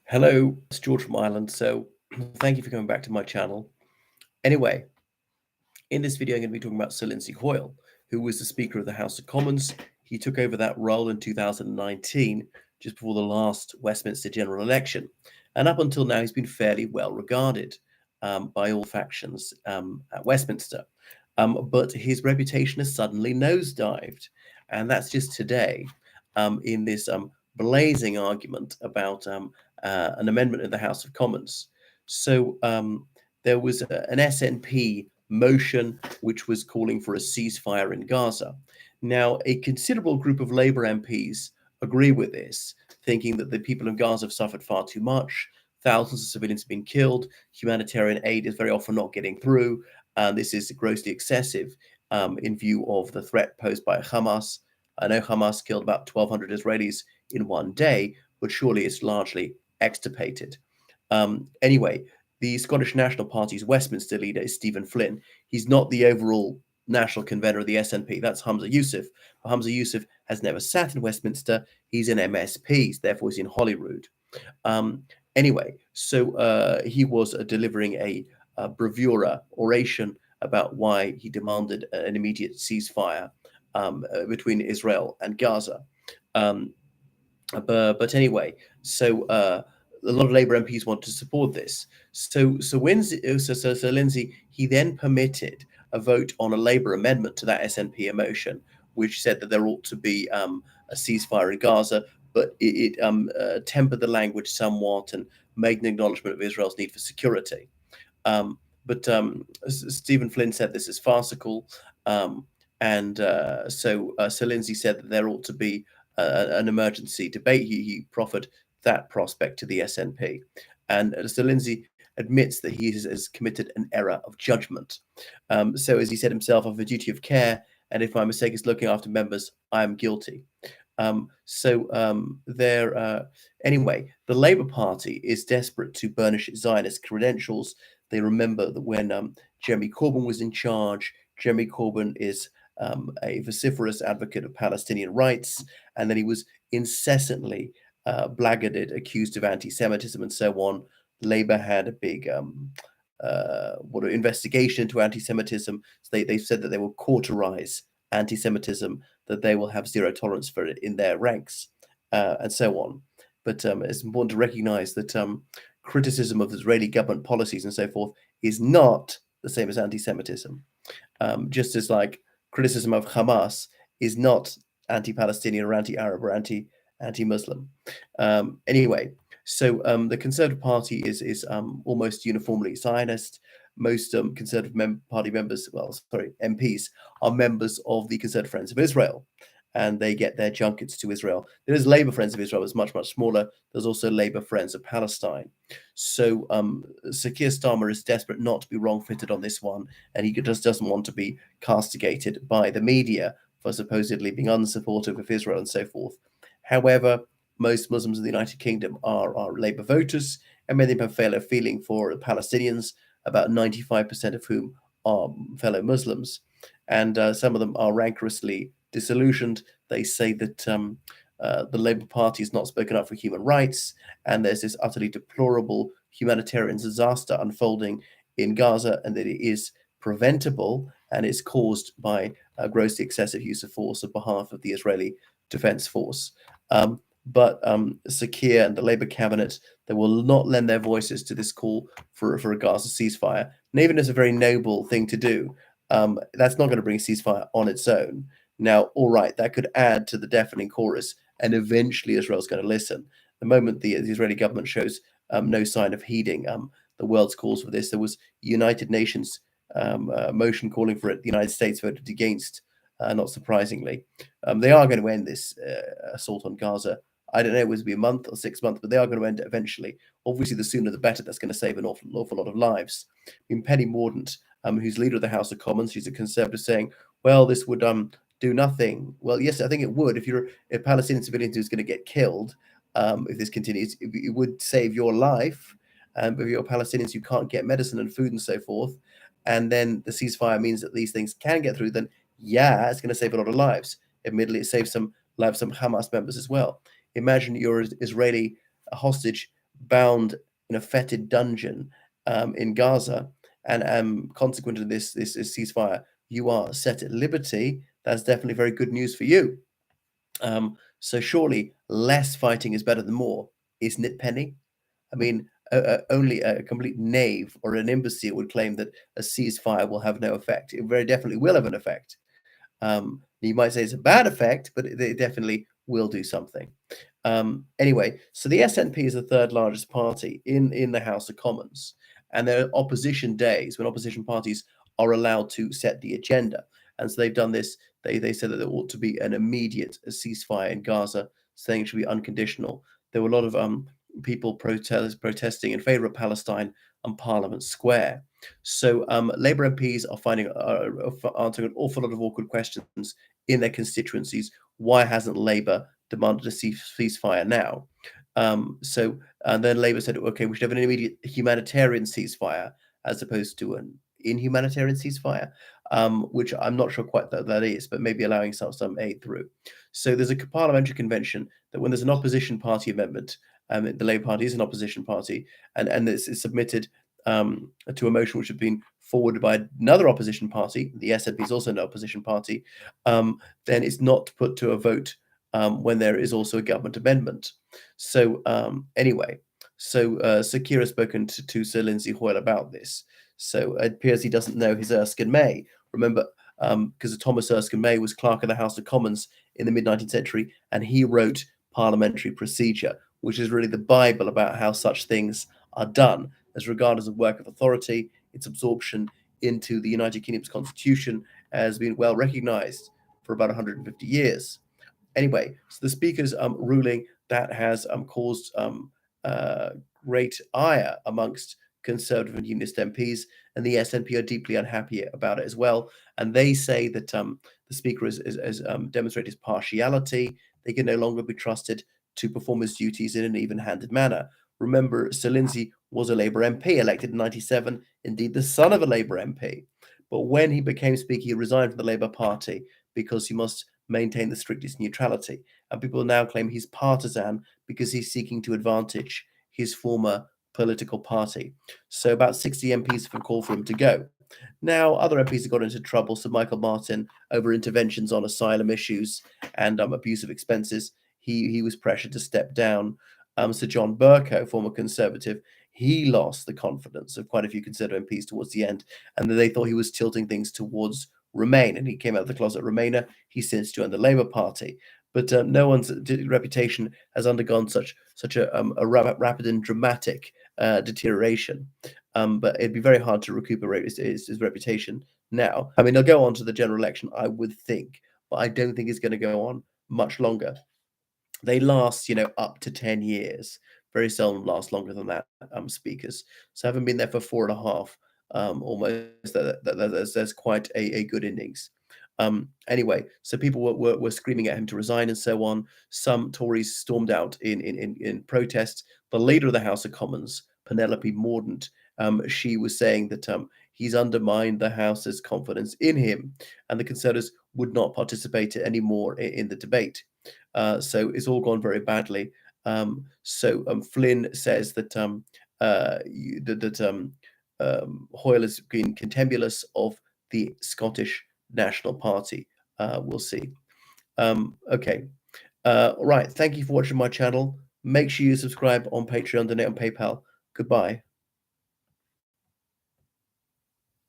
Hello, it's George from Ireland. So, thank you for coming back to my channel. Anyway, in this video, I'm going to be talking about Sir Lindsay Hoyle, who was the Speaker of the House of Commons. He took over that role in 2019, just before the last Westminster general election. And up until now, he's been fairly well regarded by all factions at Westminster. But his reputation has suddenly nosedived. And that's just today in this blazing argument about an amendment in the House of Commons. So there was an SNP motion which was calling for a ceasefire in Gaza. Now, a considerable group of Labour MPs agree with this, thinking that the people of Gaza have suffered far too much. Thousands of civilians have been killed. Humanitarian aid is very often not getting through. And this is grossly excessive in view of the threat posed by Hamas. I know Hamas killed about 1,200 Israelis in one day, but surely it's largely extirpated. Anyway, the Scottish National Party's Westminster leader is Stephen Flynn. He's not the overall national convener of the SNP. That's Humza Yousaf. But Humza Yousaf has never sat in Westminster. He's in MSP, therefore he's in Holyrood. Anyway, so he was delivering a bravura oration about why he demanded an immediate ceasefire between Israel and Gaza. But anyway, so a lot of Labour MPs want to support this. So Sir Lindsay, he then permitted a vote on a Labour amendment to that SNP motion, which said that there ought to be a ceasefire in Gaza, but it tempered the language somewhat and made an acknowledgement of Israel's need for security. But Stephen Flynn said this is farcical, and so Sir Lindsay said that there ought to be an emergency debate. He proffered that prospect to the SNP. And Sir Lindsay admits that he has committed an error of judgment. So, as he said himself, I have a duty of care, and if my mistake is looking after members, I am guilty. Anyway, the Labour Party is desperate to burnish its Zionist credentials. They remember that when Jeremy Corbyn was in charge, Jeremy Corbyn is a vociferous advocate of Palestinian rights, and then he was incessantly blackguarded, accused of anti-Semitism and so on. Labour had a big investigation into anti-Semitism. So they said that they will cauterize anti-Semitism, that they will have zero tolerance for it in their ranks, and so on. But it's important to recognize that criticism of Israeli government policies and so forth is not the same as anti-Semitism. Just as like criticism of Hamas is not anti-Palestinian or anti-Arab or anti-Muslim. Anyway, so the Conservative Party is almost uniformly Zionist. Most Conservative Party members, MPs, are members of the Conservative Friends of Israel, and they get their junkets to Israel. There is Labour Friends of Israel, it's much, much smaller. There's also Labour Friends of Palestine. So Sir Keir Starmer is desperate not to be wrong-footed on this one, and he just doesn't want to be castigated by the media for supposedly being unsupportive of Israel and so forth. However, most Muslims in the United Kingdom are Labour voters, and many of them have fellow feeling for Palestinians, about 95% of whom are fellow Muslims. And some of them are rancorously disillusioned. They say that the Labour Party has not spoken up for human rights, and there's this utterly deplorable humanitarian disaster unfolding in Gaza, and that it is preventable and is caused by a grossly excessive use of force on behalf of the Israeli Defense Force. But Sir Keir and the Labour cabinet, they will not lend their voices to this call for a Gaza ceasefire. And even as a very noble thing to do, that's not going to bring a ceasefire on its own. Now, all right, that could add to the deafening chorus, and eventually Israel's going to listen. The moment the Israeli government shows no sign of heeding the world's calls for this, there was United Nations motion calling for it. The United States voted against, not surprisingly. They are going to end this assault on Gaza. I don't know, it would be a month or 6 months, but they are going to end it eventually. Obviously, the sooner the better. That's going to save an awful lot of lives. Penny Mordaunt, who's leader of the House of Commons, she's a Conservative, saying, well, this would do nothing. Well, yes, I think it would. If you're a Palestinian civilian who's going to get killed, if this continues, it would save your life. But if you're Palestinians who can't get medicine and food and so forth, and then the ceasefire means that these things can get through, then yeah, it's going to save a lot of lives. Admittedly, it saves some lives, some Hamas members as well. Imagine you're an Israeli hostage bound in a fetid dungeon in Gaza, and consequent to this ceasefire, you are set at liberty. That's definitely very good news for you. So surely less fighting is better than more, isn't it, Penny? I mean, only a complete knave or an imbecile would claim that a ceasefire will have no effect. It very definitely will have an effect. You might say it's a bad effect, but it definitely will do something. Anyway, so the SNP is the third largest party in the House of Commons, and there are opposition days when opposition parties are allowed to set the agenda. And so they've done this. They said that there ought to be an immediate ceasefire in Gaza, saying it should be unconditional. There were a lot of people protesting in favor of Palestine on Parliament Square. So Labour MPs are answering an awful lot of awkward questions in their constituencies. Why hasn't Labour demanded a ceasefire now? And then Labour said, okay, we should have an immediate humanitarian ceasefire as opposed to an inhumanitarian ceasefire, which I'm not sure quite that is, but maybe allowing some aid through. So there's a parliamentary convention that when there's an opposition party amendment, the Labour Party is an opposition party, and it's submitted to a motion which had been forwarded by another opposition party, the SNP is also an opposition party, then it's not put to a vote when there is also a government amendment. So anyway, so Sakir has spoken to Sir Lindsay Hoyle about this. So it appears he doesn't know his Erskine May. Remember, because Thomas Erskine May was Clerk of the House of Commons in the mid-19th century, and he wrote parliamentary procedure, which is really the Bible about how such things are done, as regardless of work of authority. Its absorption into the United Kingdom's constitution has been well recognized for about 150 years. Anyway, so the Speaker's ruling that has caused great ire amongst Conservative and Unionist MPs, and the SNP are deeply unhappy about it as well. And they say that the Speaker has demonstrated his partiality. They can no longer be trusted to perform his duties in an even-handed manner. Remember, Sir Lindsay was a Labour MP elected in 97, indeed the son of a Labour MP. But when he became Speaker, he resigned from the Labour Party because he must maintain the strictest neutrality. And people now claim he's partisan because he's seeking to advantage his former political party. So about 60 MPs have called for him to go. Now, other MPs have got into trouble. Sir Michael Martin, over interventions on asylum issues and abuse of expenses, he was pressured to step down. Sir John Bercow, former Conservative, he lost the confidence of quite a few Conservative MPs towards the end, and they thought he was tilting things towards Remain, and he came out of the closet Remainer. He's since joined the Labour Party. But no one's reputation has undergone such a rapid and dramatic deterioration. But it'd be very hard to recuperate his reputation now. I mean, they'll go on to the general election, I would think, but I don't think it's going to go on much longer. They last, up to 10 years. Very seldom last longer than that, speakers. So having been there for 4.5, almost, there's quite a good innings. Anyway, so people were screaming at him to resign and so on. Some Tories stormed out in protest. The leader of the House of Commons, Penelope Mordaunt, she was saying that he's undermined the House's confidence in him, and the Conservatives would not participate anymore in the debate. So it's all gone very badly. Flynn says that Hoyle has been contemptuous of the Scottish National Party. We'll see. Okay. Right. Thank you for watching my channel. Make sure you subscribe on Patreon, donate on PayPal. Goodbye.